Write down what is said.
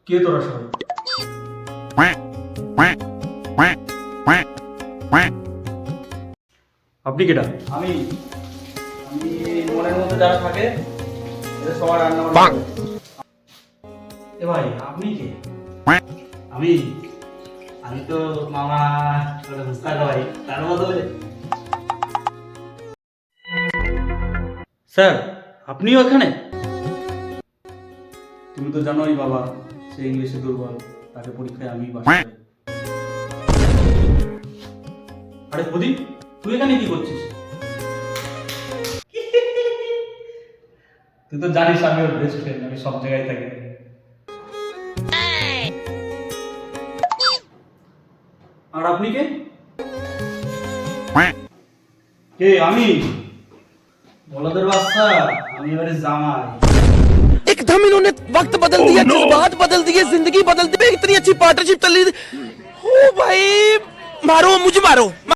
কে তোরা সবাই? আপনি কেটা? আমি আমি মনের মধ্যে যারা থাকে এদের সবার রান্না বান্না করে। এ ভাই আপনি কে? আমি আমি তো মামা বলে বুঝতে ভাই তার বদলে। স্যার আপনিও এখানে? তুমি তো জানোই বাবা, সে ইংলিশে দুর্বল, তাকে পরীক্ষায় আমি পাস করাই। আরে প্রদীপ, তুই এখানে কি করছিস? তুই তো জানিস আমি ওর বেস্ট ফ্রেন্ড, আমি সব জায়গায় থাকি। আর আপনি কে? কে? আমি বলদের বাচ্চা, আমি এবারে জামাই। एकदम इन्होंने वक्त बदल दिया, जज्बात बदल दिए, जिंदगी बदल दी। इतनी अच्छी पार्टनरशिप चल रही थी। ओ भाई, मारो मुझे मारो।